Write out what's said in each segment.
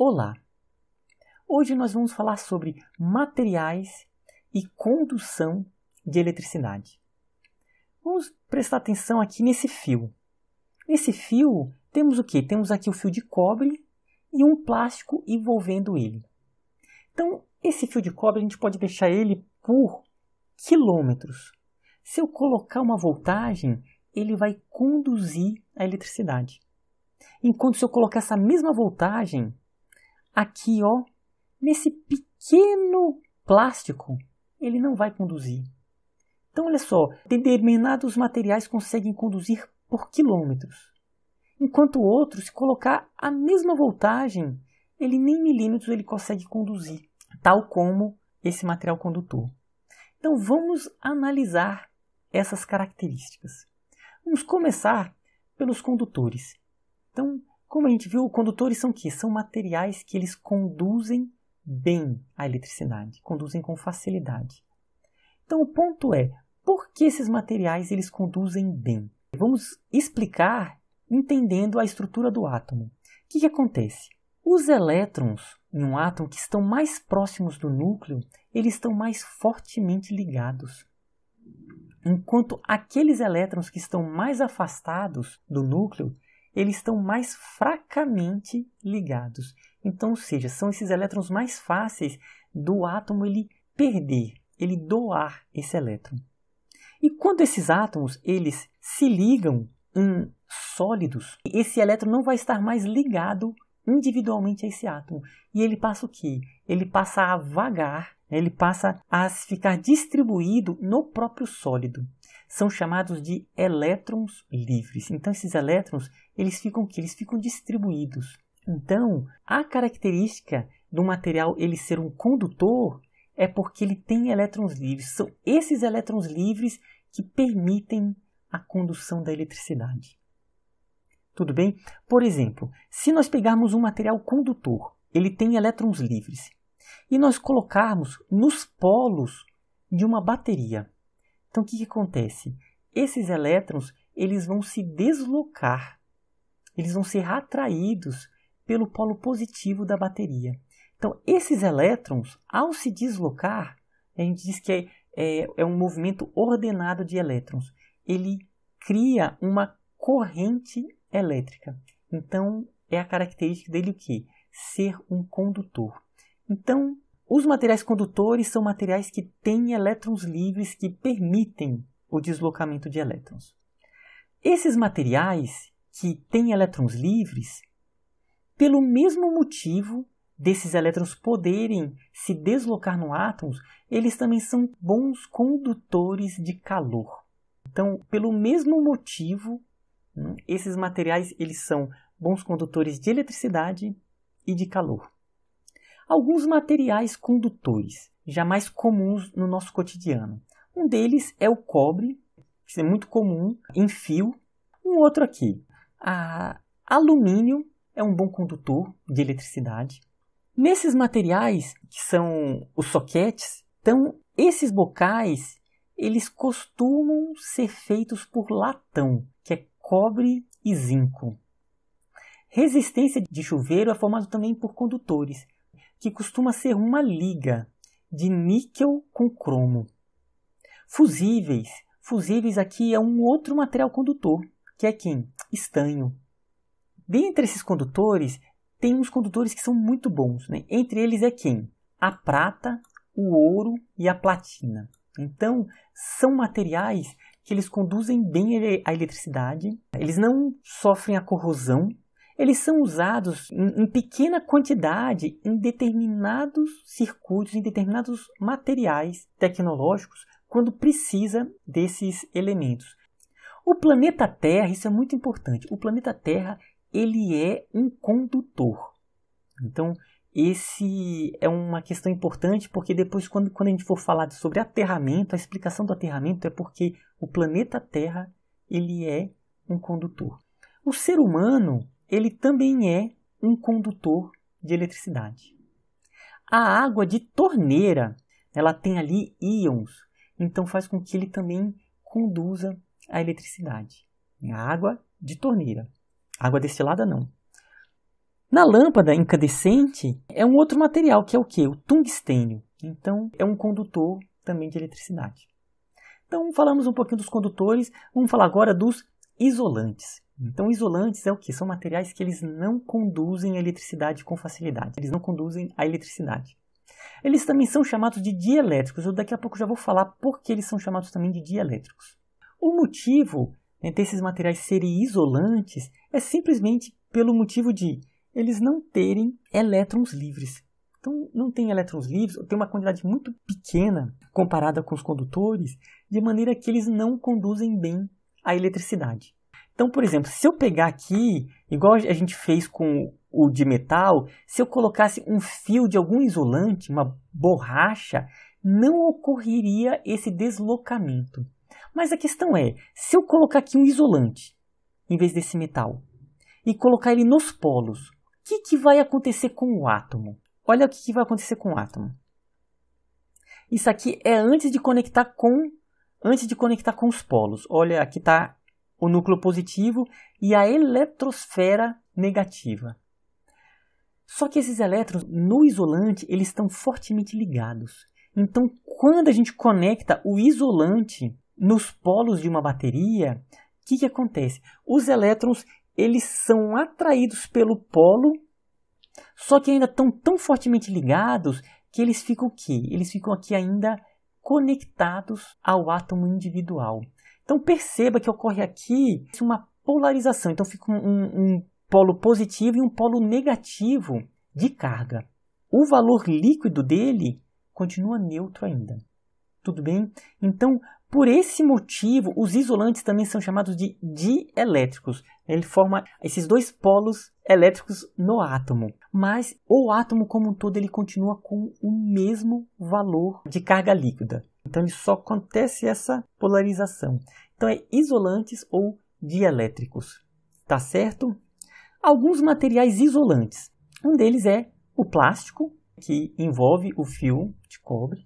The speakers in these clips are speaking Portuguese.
Olá! Hoje nós vamos falar sobre materiais e condução de eletricidade. Vamos prestar atenção aqui nesse fio. Nesse fio temos o quê? Temos aqui o fio de cobre e um plástico envolvendo ele. Então, esse fio de cobre a gente pode deixar ele por quilômetros. Se eu colocar uma voltagem, ele vai conduzir a eletricidade. Enquanto se eu colocar essa mesma voltagem aqui, ó, nesse pequeno plástico, ele não vai conduzir. Então, olha só, determinados materiais conseguem conduzir por quilômetros. Enquanto outros, se colocar a mesma voltagem, ele nem milímetros ele consegue conduzir, tal como esse material condutor. Então, vamos analisar essas características. Vamos começar pelos condutores. Então, como a gente viu, condutores são o quê? São materiais que eles conduzem bem a eletricidade, conduzem com facilidade. Então, o ponto é, por que esses materiais eles conduzem bem? Vamos explicar entendendo a estrutura do átomo. O que acontece? Os elétrons em um átomo que estão mais próximos do núcleo, eles estão mais fortemente ligados. Enquanto aqueles elétrons que estão mais afastados do núcleo, eles estão mais fracamente ligados. Então, ou seja, são esses elétrons mais fáceis do átomo ele perder, ele doar esse elétron. E quando esses átomos eles se ligam em sólidos, esse elétron não vai estar mais ligado individualmente a esse átomo. E ele passa o quê? Ele passa a vagar, ele passa a ficar distribuído no próprio sólido. São chamados de elétrons livres. Então, esses elétrons, eles ficam distribuídos. Então, a característica do material ele ser um condutor é porque ele tem elétrons livres. São esses elétrons livres que permitem a condução da eletricidade. Tudo bem? Por exemplo, se nós pegarmos um material condutor, ele tem elétrons livres, e nós colocarmos nos polos de uma bateria. Então, o que acontece? Esses elétrons eles vão se deslocar, eles vão ser atraídos pelo polo positivo da bateria. Então, esses elétrons, ao se deslocar, a gente diz que é um movimento ordenado de elétrons. Ele cria uma corrente elétrica. Então, é a característica dele o quê? Ser um condutor. Então, os materiais condutores são materiais que têm elétrons livres que permitem o deslocamento de elétrons. Esses materiais que têm elétrons livres, pelo mesmo motivo desses elétrons poderem se deslocar no átomo, eles também são bons condutores de calor. Então, pelo mesmo motivo, esses materiais eles são bons condutores de eletricidade e de calor. Alguns materiais condutores, já mais comuns no nosso cotidiano. Um deles é o cobre, que é muito comum em fio. Um outro aqui, alumínio é um bom condutor de eletricidade. Nesses materiais, que são os soquetes, então esses bocais, eles costumam ser feitos por latão, que é cobre e zinco. Resistência de chuveiro é formado também por condutores, que costuma ser uma liga de níquel com cromo. Fusíveis aqui é um outro material condutor, que é quem? Estanho. Dentre esses condutores, tem uns condutores que são muito bons, né? Entre eles é quem? A prata, o ouro e a platina. Então, são materiais que eles conduzem bem a eletricidade, eles não sofrem a corrosão, eles são usados em pequena quantidade em determinados circuitos, em determinados materiais tecnológicos, quando precisa desses elementos. O planeta Terra, isso é muito importante, o planeta Terra ele é um condutor. Então, esse é uma questão importante porque depois, quando a gente for falar sobre aterramento, a explicação do aterramento é porque o planeta Terra ele é um condutor. O ser humano ele também é um condutor de eletricidade. A água de torneira, ela tem ali íons, então faz com que ele também conduza a eletricidade. A água de torneira. Água destilada não. Na lâmpada incandescente é um outro material, que é o quê? O tungstênio. Então, é um condutor também de eletricidade. Então, falamos um pouquinho dos condutores, vamos falar agora dos isolantes. Então, isolantes é o quê? São materiais que eles não conduzem a eletricidade com facilidade. Eles não conduzem a eletricidade. Eles também são chamados de dielétricos. Eu daqui a pouco já vou falar por que eles são chamados também de dielétricos. O motivo desses materiais serem isolantes é simplesmente pelo motivo de eles não terem elétrons livres. Então, não tem elétrons livres, tem uma quantidade muito pequena comparada com os condutores, de maneira que eles não conduzem bem a eletricidade. Então, por exemplo, se eu pegar aqui, igual a gente fez com o de metal, se eu colocasse um fio de algum isolante, uma borracha, não ocorreria esse deslocamento. Mas a questão é, se eu colocar aqui um isolante, em vez desse metal, e colocar ele nos polos, o que vai acontecer com o átomo? Olha o que vai acontecer com o átomo. Isso aqui é antes de conectar com os polos. Olha, aqui está o núcleo positivo e a eletrosfera negativa. Só que esses elétrons no isolante eles estão fortemente ligados. Então, quando a gente conecta o isolante nos polos de uma bateria, o que acontece? Os elétrons eles são atraídos pelo polo, só que ainda estão tão fortemente ligados que eles ficam aqui. Eles ficam aqui ainda conectados ao átomo individual. Então perceba que ocorre aqui uma polarização. Então fica um polo positivo e um polo negativo de carga. O valor líquido dele continua neutro ainda. Tudo bem? Então, por esse motivo, os isolantes também são chamados de dielétricos. Ele forma esses dois polos elétricos no átomo. Mas o átomo como um todo ele continua com o mesmo valor de carga líquida. Então, ele só acontece essa polarização. Então, é isolantes ou dielétricos. Tá certo? Alguns materiais isolantes. Um deles é o plástico, que envolve o fio de cobre.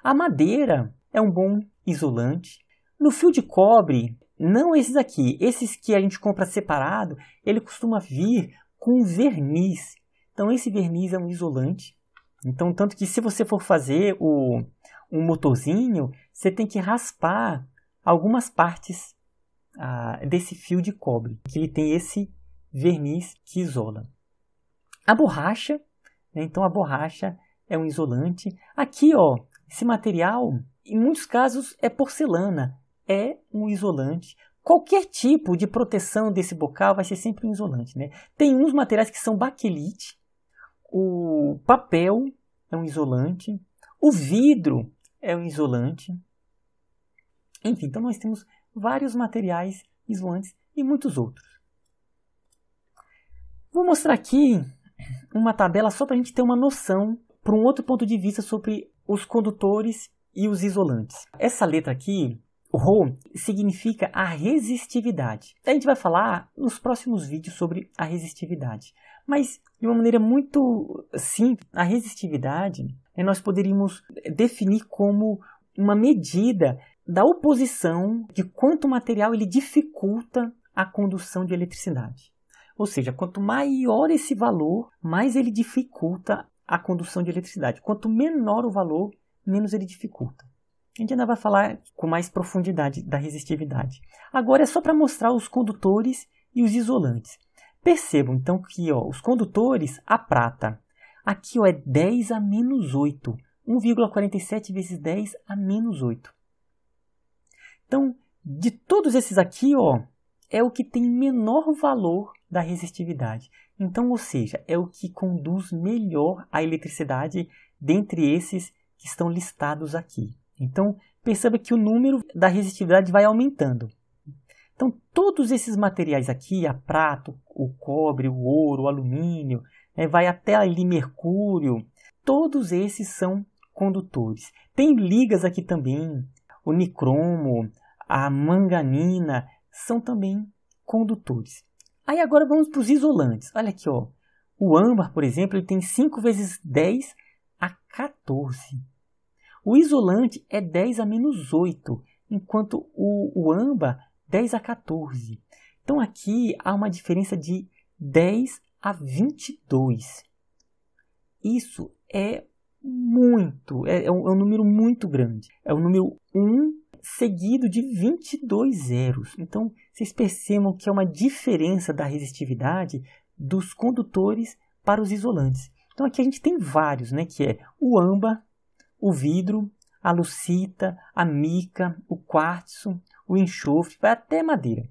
A madeira é um bom isolante. No fio de cobre, não esses aqui. Esses que a gente compra separado, ele costuma vir com verniz. Então, esse verniz é um isolante. Então, tanto que se você for fazer um motorzinho, você tem que raspar algumas partes desse fio de cobre, que ele tem esse verniz que isola. A borracha, né? Então a borracha é um isolante. Aqui, ó, esse material, em muitos casos, é porcelana, é um isolante. Qualquer tipo de proteção desse bocal vai ser sempre um isolante, né? Tem uns materiais que são baquelite, o papel é um isolante, o vidro é um isolante. Enfim, então nós temos vários materiais isolantes e muitos outros. Vou mostrar aqui uma tabela só para a gente ter uma noção, para um outro ponto de vista sobre os condutores e os isolantes. Essa letra aqui, Rho, significa a resistividade. A gente vai falar nos próximos vídeos sobre a resistividade. Mas, de uma maneira muito simples, a resistividade nós poderíamos definir como uma medida da oposição de quanto o material ele dificulta a condução de eletricidade. Ou seja, quanto maior esse valor, mais ele dificulta a condução de eletricidade. Quanto menor o valor, menos ele dificulta. A gente ainda vai falar com mais profundidade da resistividade. Agora é só para mostrar os condutores e os isolantes. Percebam então que os condutores, a prata, aqui é 10 a menos 8. 1,47 vezes 10 a menos 8. Então, de todos esses aqui, é o que tem menor valor da resistividade. Então, ou seja, é o que conduz melhor a eletricidade dentre esses que estão listados aqui. Então, perceba que o número da resistividade vai aumentando. Então, todos esses materiais aqui, a prata, o cobre, o ouro, o alumínio, vai até ali mercúrio, todos esses são condutores. Tem ligas aqui também, o nicromo, a manganina, são também condutores. Aí agora vamos para os isolantes. Olha aqui, o âmbar, por exemplo, ele tem 5 vezes 10 a 14. O isolante é 10 a menos 8, enquanto o âmbar 10 a 14. Então aqui há uma diferença de 10 a 22. Isso é muito, é um número muito grande. É o número 1 seguido de 22 zeros. Então, vocês percebam que é uma diferença da resistividade dos condutores para os isolantes. Então, aqui a gente tem vários, né, que é o âmbar, o vidro, a lucita, a mica, o quartzo, o enxofre, vai até madeira.